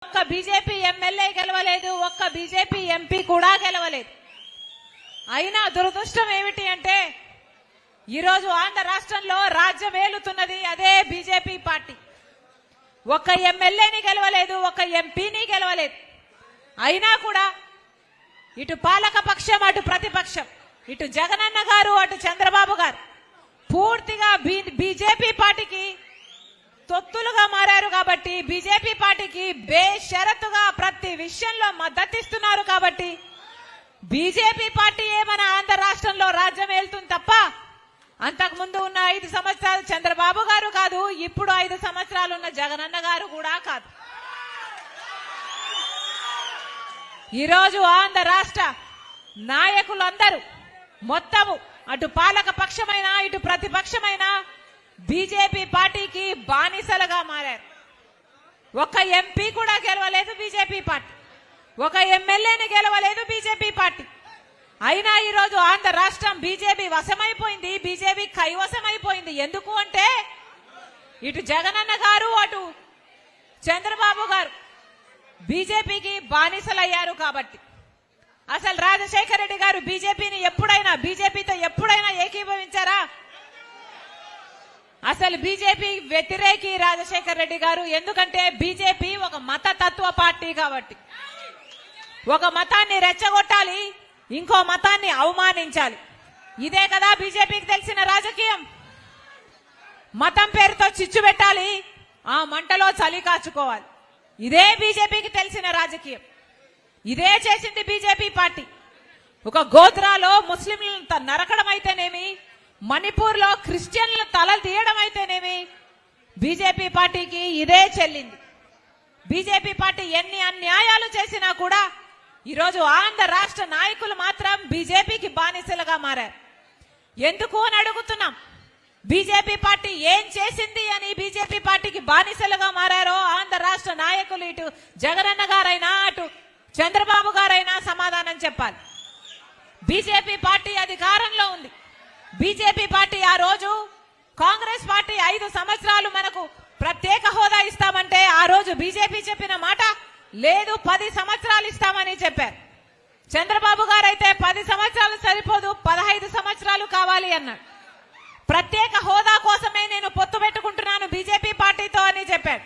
ఒక్క BJP MLA గెలవలేదు, ఒక్క బీజేపీ ఎంపీ కూడా గెలవలేదు. అయినా దురదృష్టం ఏమిటి అంటే ఈరోజు ఆంధ్ర రాష్ట్రంలో రాజ్యం ఏలుతున్నది అదే బీజేపీ పార్టీ. ఒక్క ఎమ్మెల్యేని గెలవలేదు, ఒక్క ఎంపీని గెలవలేదు. అయినా కూడా ఇటు పాలక పక్షం అటు ప్రతిపక్షం, ఇటు జగనన్న గారు అటు చంద్రబాబు గారు పూర్తిగా బీజేపీ పార్టీకి తొత్తులుగా మారారు. కాబట్టి బీజేపీ పార్టీకి బేషరతుగా ప్రతి విషయంలో మద్దతిస్తున్నారు. కాబట్టి బీజేపీ పార్టీ మన ఆంధ్ర రాష్ట్రంలో రాజ్యం ఏలుతుంది తప్ప అంతకుముందు ఉన్న 5 సంవత్సరాలు చంద్రబాబు గారు కాదు, ఇప్పుడు 5 సంవత్సరాలు ఉన్న జగనన్న గారు కూడా కాదు. ఈరోజు ఆంధ్ర రాష్ట్ర నాయకులందరూ మొత్తము అటు పాలక పక్షమైన ఇటు ప్రతిపక్షమైన బీజేపీ పార్టీకి బానిసలుగా మారారు. ఒక్క ఎంపీ కూడా గెలవలేదు బీజేపీ పార్టీ, ఒక ఎమ్మెల్యేని గెలవలేదు బీజేపీ పార్టీ. అయినా ఈరోజు ఆంధ్ర రాష్ట్రం బీజేపీ వశమైపోయింది, బీజేపీ కైవశమైపోయింది. ఎందుకు అంటే ఇటు జగనన్న గారు అటు చంద్రబాబు గారు బీజేపీకి బానిసలయ్యారు. కాబట్టి అసలు రాజశేఖర రెడ్డి గారు బీజేపీతో ఎప్పుడైనా ఏకీభవించారా? అసలు బీజేపీ వ్యతిరేకి రాజశేఖర రెడ్డి గారు. ఎందుకంటే బీజేపీ ఒక మతతత్వ పార్టీ. కాబట్టి ఒక మతాన్ని రెచ్చగొట్టాలి, ఇంకో మతాన్ని అవమానించాలి. ఇదే కదా బీజేపీకి తెలిసిన రాజకీయం. మతం పేరుతో చిచ్చు పెట్టాలి, ఆ మంటలో చలి కాచుకోవాలి. ఇదే బీజేపీకి తెలిసిన రాజకీయం. ఇదే చేసింది బీజేపీ పార్టీ. ఒక గోత్రాలో ముస్లింలను నరకడం అయితేనేమి, మణిపూర్ లో క్రిస్టియన్ల తలలు తీయడం అయితేనేమి, బీజేపీ పార్టీకి ఇదే చెల్లింది. బీజేపీ పార్టీ ఎన్ని అన్యాయాలు చేసినా కూడా ఈరోజు ఆంధ్ర రాష్ట్ర నాయకులు మాత్రం బీజేపీకి బానిసలుగా మారారు. ఎందుకు అని అడుగుతున్నాం. బీజేపీ పార్టీ ఏం చేసింది అని బీజేపీ పార్టీకి బానిసలుగా మారారో ఆంధ్ర రాష్ట్ర నాయకులు ఇటు జగనన్న గారైనా అటు చంద్రబాబు గారైనా సమాధానం చెప్పాలి. బీజేపీ పార్టీ అధికారంలో ఉంది. బీజేపీ పార్టీ ఆ రోజు కాంగ్రెస్ పార్టీ 5 సంవత్సరాలు మనకు ప్రత్యేక హోదా ఇస్తామంటే ఆ రోజు బీజేపీ చెప్పిన మాట లేదు, 10 సంవత్సరాలు ఇస్తామని చెప్పారు. చంద్రబాబు గారు అయితే 10 సంవత్సరాలు సరిపోదు, 15 సంవత్సరాలు కావాలి అన్నాడు. ప్రత్యేక హోదా కోసమే నేను పొత్తు పెట్టుకుంటున్నాను బీజేపీ పార్టీతో అని చెప్పాడు.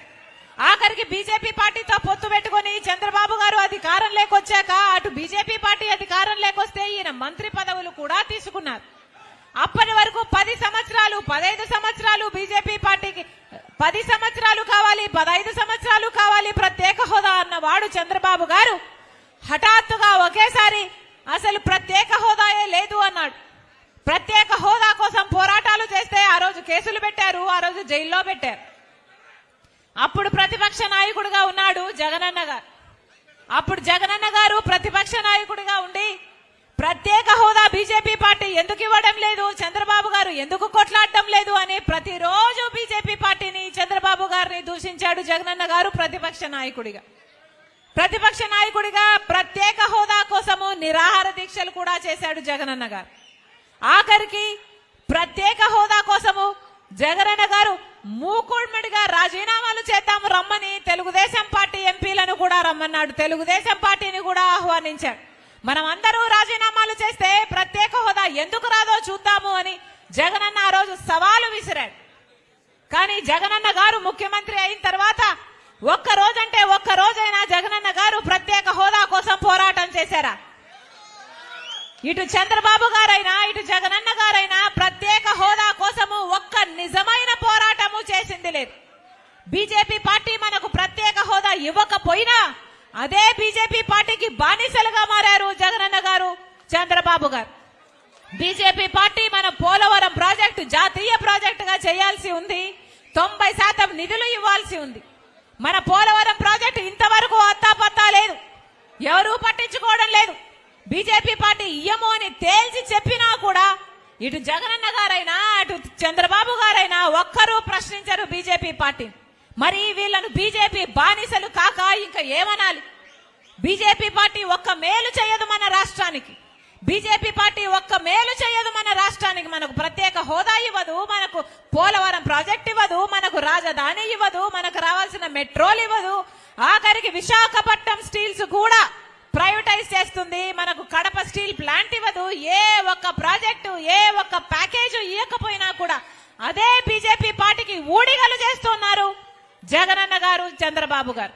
ఆఖరికి బీజేపీ పార్టీతో పొత్తు పెట్టుకుని చంద్రబాబు గారు అధికారం లేకొచ్చాక అటు బీజేపీ పార్టీ అధికారం లేకొస్తే ఈయన మంత్రి పదవులు కూడా తీసుకున్నారు. అప్పటి వరకు 10 సంవత్సరాలు 15 సంవత్సరాలు బీజేపీ పార్టీకి 10 సంవత్సరాలు కావాలి, 15 సంవత్సరాలు కావాలి ప్రత్యేక హోదా అన్నవాడు చంద్రబాబు గారు హఠాత్తుగా ఒకేసారి అసలు ప్రత్యేక హోదాయే లేదు అన్నాడు. ప్రత్యేక హోదా కోసం పోరాటాలు చేస్తే ఆ రోజు కేసులు పెట్టారు, ఆ రోజు జైల్లో పెట్టారు. అప్పుడు ప్రతిపక్ష నాయకుడిగా ఉన్నాడు జగనన్న గారు. అప్పుడు జగనన్న గారు ప్రతిపక్ష నాయకుడిగా ఉండి ప్రత్యేక హోదా బీజేపీ పార్టీ ఎందుకు ఇవ్వడం లేదు, చంద్రబాబు గారు ఎందుకు కొట్లాడటం లేదు అని ప్రతిరోజు బీజేపీ పార్టీని చంద్రబాబు గారిని దూషించాడు జగనన్న గారు ప్రతిపక్ష నాయకుడిగా. ప్రతిపక్ష నాయకుడిగా ప్రత్యేక హోదా కోసము నిరాహార దీక్షలు కూడా చేశాడు జగనన్న గారు. ఆఖరికి ప్రత్యేక హోదా కోసము జగనన్న గారు మూకుమ్మడిగా రాజీనామాలు చేద్దాము రమ్మని తెలుగుదేశం పార్టీ ఎంపీలను కూడా రమ్మన్నాడు, తెలుగుదేశం పార్టీని కూడా ఆహ్వానించాడు. మనం అందరూ రాజీనామాలు చేస్తే ప్రత్యేక హోదా ఎందుకు రాదో చూద్దాము అని జగనన్న ఆ రోజు సవాలు విసిరాడు. కానీ జగనన్న గారు ముఖ్యమంత్రి అయిన తర్వాత ఒక్క రోజైనా జగనన్న గారు ప్రత్యేక హోదా కోసం పోరాటం చేశారా? ఇటు చంద్రబాబు గారైనా ఇటు జగనన్న గారైనా ప్రత్యేక హోదా కోసము ఒక్క నిజమైన పోరాటము చేసింది లేదు. బీజేపీ పార్టీ మనకు ప్రత్యేక హోదా ఇవ్వకపోయినా అదే బీజేపీ పార్టీకి బానిసలుగా మారారు జగనన్న గారు చంద్రబాబు గారు. బీజేపీ పార్టీ మన పోలవరం ప్రాజెక్టు జాతీయ ప్రాజెక్టుగా చేయాల్సి ఉంది, 90% నిధులు ఇవ్వాల్సి ఉంది. మన పోలవరం ప్రాజెక్టు ఇంతవరకు అత్తాపత్తా లేదు, ఎవరూ పట్టించుకోవడం లేదు. బీజేపీ పార్టీ ఇయ్యము అని తేల్చి చెప్పినా కూడా ఇటు జగనన్న గారైనా అటు చంద్రబాబు గారైనా ఒక్కరూ ప్రశ్నించరు బీజేపీ పార్టీ. మరి వీళ్ళను బీజేపీ బానిసలు కాక ఇంకా ఏమనాలి? బీజేపీ పార్టీ ఒక్క మేలు చేయదు మన రాష్ట్రానికి. బీజేపీ పార్టీ ఒక్క మేలు చేయదు మన రాష్ట్రానికి. మనకు ప్రత్యేక హోదా ఇవ్వదు, మనకు పోలవరం ప్రాజెక్ట్ ఇవ్వదు, మనకు రాజధాని ఇవ్వదు, మనకు రావాల్సిన మెట్రోలు ఇవ్వదు. ఆఖరికి విశాఖపట్నం స్టీల్స్ కూడా ప్రైవేటైజ్ చేస్తుంది. మనకు కడప స్టీల్ ప్లాంట్ ఇవ్వదు. ఏ ఒక్క ప్రాజెక్టు ఏ ఒక్క ప్యాకేజ్ ఇవ్వకపోయినా కూడా అదే బీజేపీ పార్టీకి ఊడిగలు చేస్తున్నారు జగనన్న గారు, చంద్రబాబు గారు.